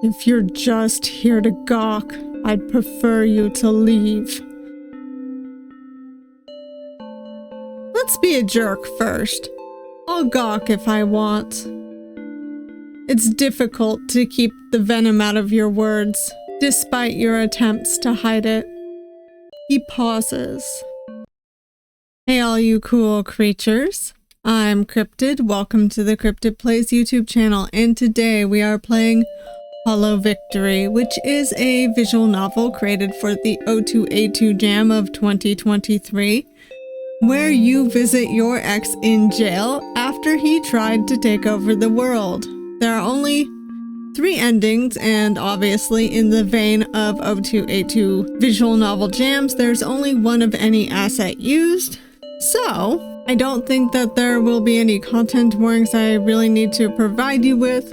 If you're just here to gawk, I'd prefer you to leave. Let's be a jerk first. I'll gawk if I want. It's difficult to keep the venom out of your words, despite your attempts to hide it. He pauses. Hey all you cool creatures. I'm Cryptid. Welcome to the Cryptid Plays YouTube channel, and today we are playing Hollow Victory, which is a visual novel created for the O2A2 Jam of 2023, where you visit your ex in jail after he tried to take over the world. There are only 3 endings, and obviously in the vein of O2A2 visual novel jams, there's only one of any asset used. So, I don't think that there will be any content warnings I really need to provide you with.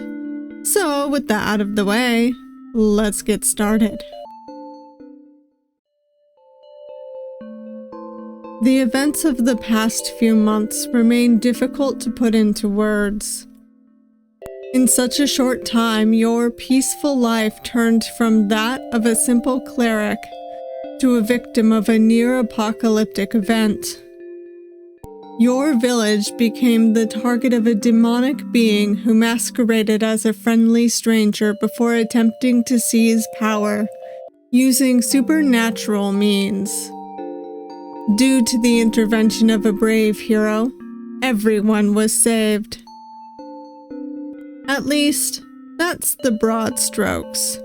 So, with that out of the way, let's get started. The events of the past few months remain difficult to put into words. In such a short time, your peaceful life turned from that of a simple cleric to a victim of a near-apocalyptic event. Your village became the target of a demonic being who masqueraded as a friendly stranger before attempting to seize power, using supernatural means. Due to the intervention of a brave hero, everyone was saved. At least, that's the broad strokes.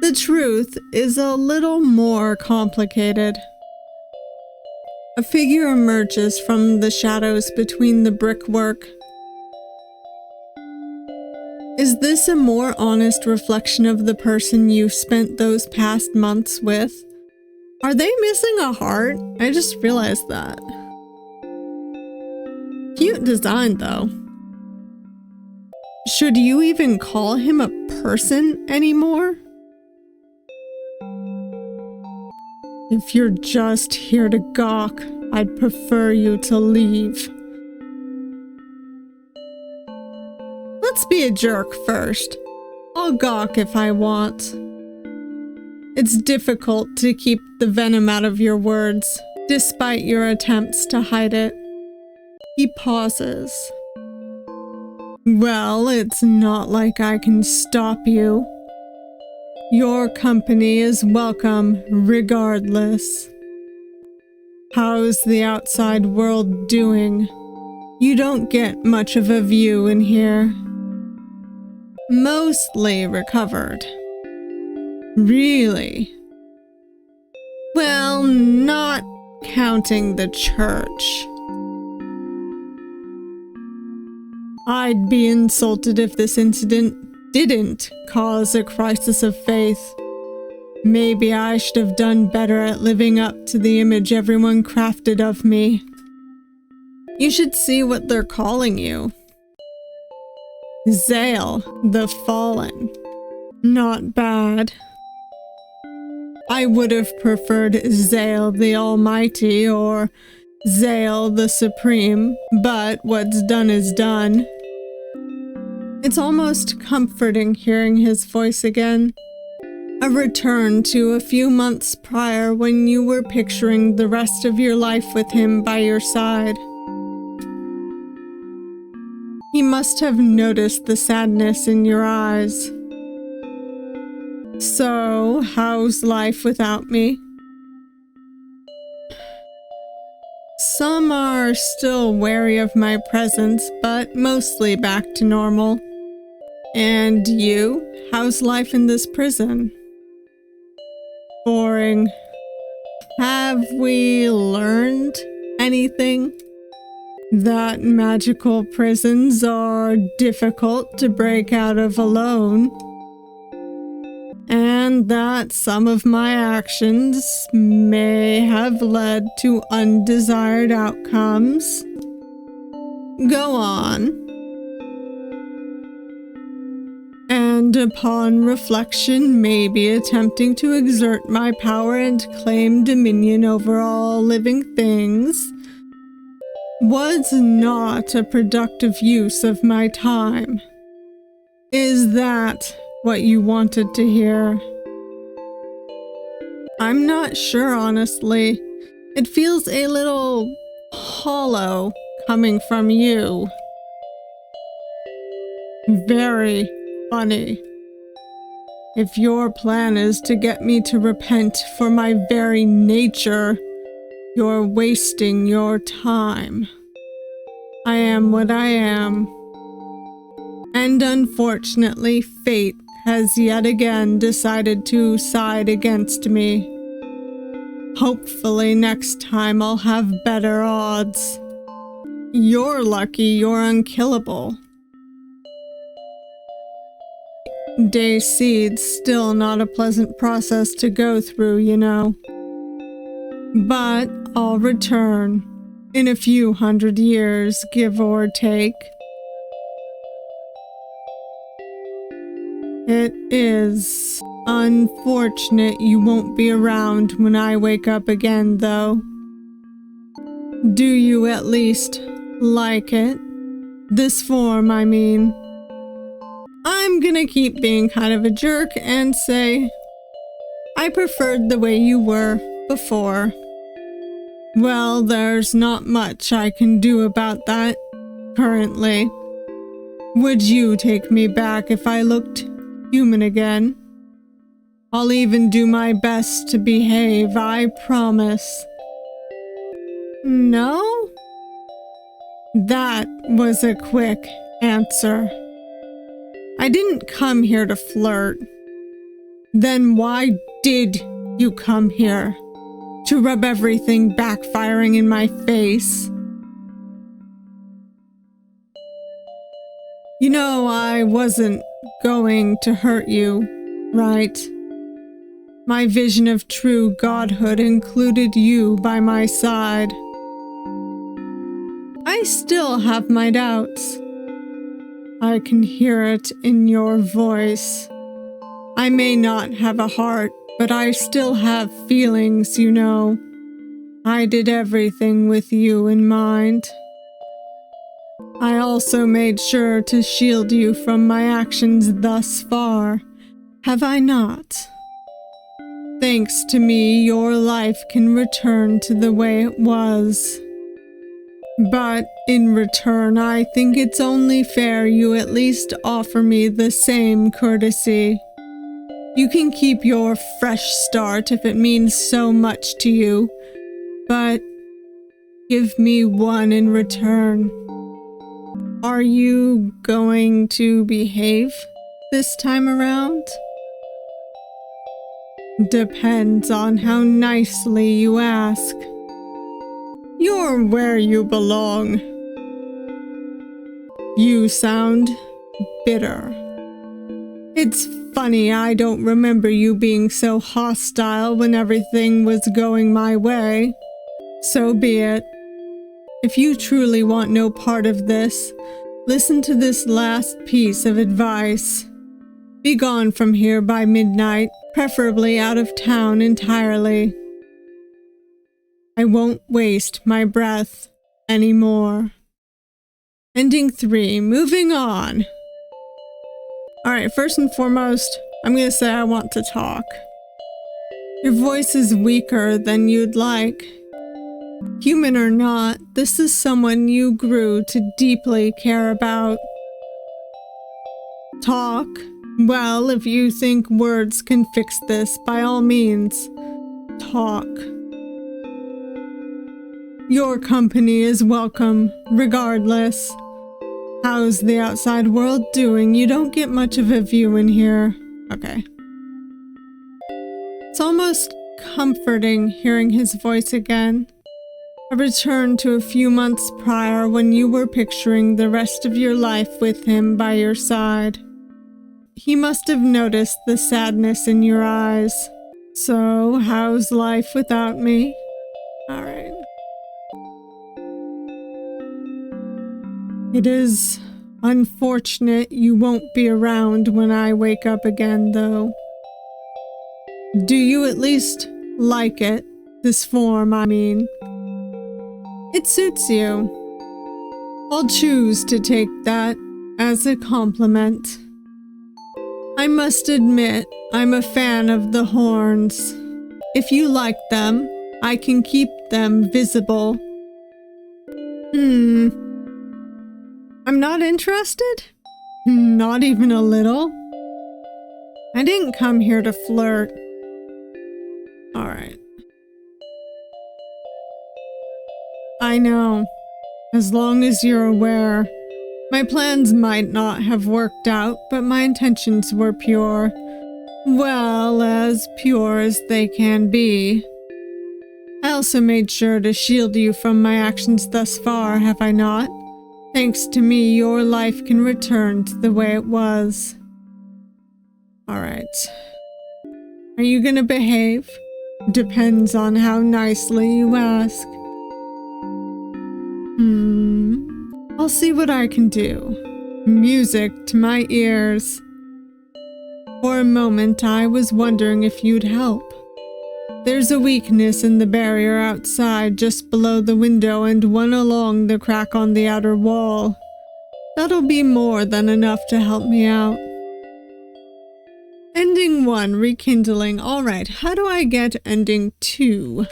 The truth is a little more complicated. A figure emerges from the shadows between the brickwork. Is this a more honest reflection of the person you've spent those past months with? Are they missing a heart? I just realized that. Cute design, though. Should you even call him a person anymore? If you're just here to gawk, I'd prefer you to leave. Let's be a jerk first. I'll gawk if I want. It's difficult to keep the venom out of your words, despite your attempts to hide it. He pauses. Well, it's not like I can stop you. Your company is welcome regardless. How's the outside world doing? You don't get much of a view in here. Mostly recovered. Really? Well, not counting the church. I'd be insulted if this incident didn't cause a crisis of faith. Maybe I should have done better at living up to the image everyone crafted of me. You should see what they're calling you. Zale, the Fallen. Not bad. I would have preferred Zale the Almighty or Zale the Supreme, but what's done is done. It's almost comforting hearing his voice again. A return to a few months prior when you were picturing the rest of your life with him by your side. He must have noticed the sadness in your eyes. So, how's life without me? Some are still wary of my presence, but mostly back to normal. And you? How's life in this prison? Boring. Have we learned anything? That magical prisons are difficult to break out of alone. And that some of my actions may have led to undesired outcomes. Go on. And upon reflection, maybe attempting to exert my power and claim dominion over all living things was not a productive use of my time. Is that what you wanted to hear. I'm not sure, honestly. It feels a little hollow coming from you. Very funny. If your plan is to get me to repent for my very nature, you're wasting your time. I am what I am. And unfortunately, fate has yet again decided to side against me. Hopefully next time I'll have better odds. You're lucky you're unkillable. Day seed's still not a pleasant process to go through, you know. But I'll return in a few hundred years, give or take. It is unfortunate you won't be around when I wake up again, though. Do you at least like it? This form, I mean. I'm gonna keep being kind of a jerk and say, I preferred the way you were before. Well, there's not much I can do about that, currently. Would you take me back if I looked human again? I'll even do my best to behave, I promise. No? That was a quick answer. I didn't come here to flirt. Then why did you come here? To rub everything backfiring in my face? You know, I wasn't going to hurt you, right? My vision of true godhood included you by my side. I still have my doubts. I can hear it in your voice. I may not have a heart, but I still have feelings, you know. I did everything with you in mind. I also made sure to shield you from my actions thus far, have I not? Thanks to me, your life can return to the way it was. But in return, I think it's only fair you at least offer me the same courtesy. You can keep your fresh start if it means so much to you, but give me one in return. Are you going to behave this time around? Depends on how nicely you ask. You're where you belong. You sound bitter. It's funny I don't remember you being so hostile when everything was going my way. So be it. If you truly want no part of this, listen to this last piece of advice. Be gone from here by midnight, preferably out of town entirely. I won't waste my breath anymore. Ending 3, moving on. Alright, first and foremost, I'm gonna say I want to talk. Your voice is weaker than you'd like. Human or not, this is someone you grew to deeply care about. Talk? Well, if you think words can fix this, by all means, talk. Your company is welcome, regardless. How's the outside world doing? You don't get much of a view in here. Okay. It's almost comforting hearing his voice again. A return to a few months prior when you were picturing the rest of your life with him by your side. He must have noticed the sadness in your eyes. So, how's life without me? Alright. It is unfortunate you won't be around when I wake up again, though. Do you at least like it? This form, I mean. It suits you. I'll choose to take that as a compliment. I must admit, I'm a fan of the horns. If you like them, I can keep them visible. I'm not interested? Not even a little? I didn't come here to flirt. Alright. I know. As long as you're aware. My plans might not have worked out, but my intentions were pure. Well, as pure as they can be. I also made sure to shield you from my actions thus far, have I not? Thanks to me, your life can return to the way it was. Alright. Are you gonna behave? Depends on how nicely you ask. I'll see what I can do. Music to my ears. For a moment, I was wondering if you'd help. There's a weakness in the barrier outside, just below the window, and one along the crack on the outer wall. That'll be more than enough to help me out. Ending 1, rekindling. Alright, how do I get ending 2?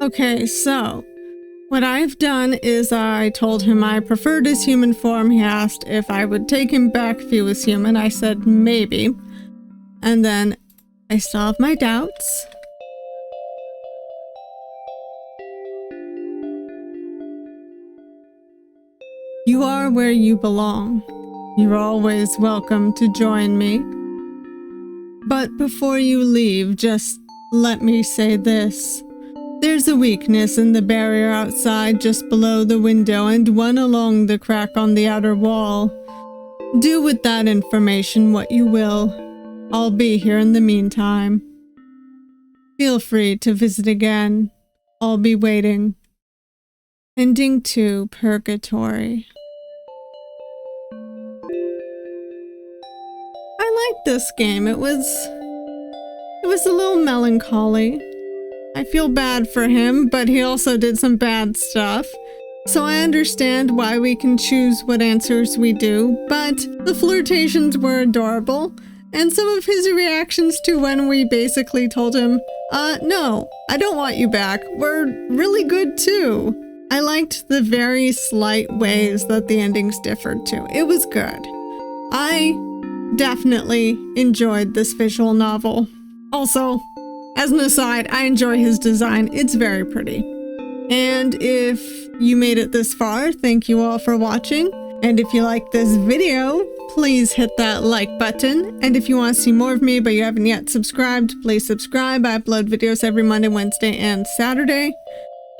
Okay, so what I've done is I told him I preferred his human form. He asked if I would take him back if he was human. I said maybe. And then I still have my doubts. You are where you belong. You're always welcome to join me. But before you leave, just let me say this. There's a weakness in the barrier outside just below the window and one along the crack on the outer wall. Do with that information what you will. I'll be here in the meantime. Feel free to visit again. I'll be waiting. Ending 2, Purgatory. I liked this game. It was a little melancholy. I feel bad for him, but he also did some bad stuff. So I understand why we can choose what answers we do, but the flirtations were adorable, and some of his reactions to when we basically told him, no, I don't want you back, were really good too. I liked the very slight ways that the endings differed too. It was good. I definitely enjoyed this visual novel. Also, as an aside, I enjoy his design. It's very pretty. And if you made it this far, thank you all for watching. And if you like this video, please hit that like button. And if you want to see more of me but you haven't yet subscribed, please subscribe. I upload videos every Monday, Wednesday, and Saturday,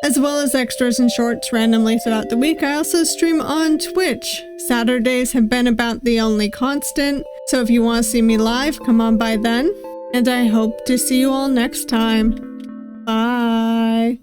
as well as extras and shorts randomly throughout the week. I also stream on Twitch. Saturdays have been about the only constant, so if you want to see me live, come on by then. And I hope to see you all next time. Bye.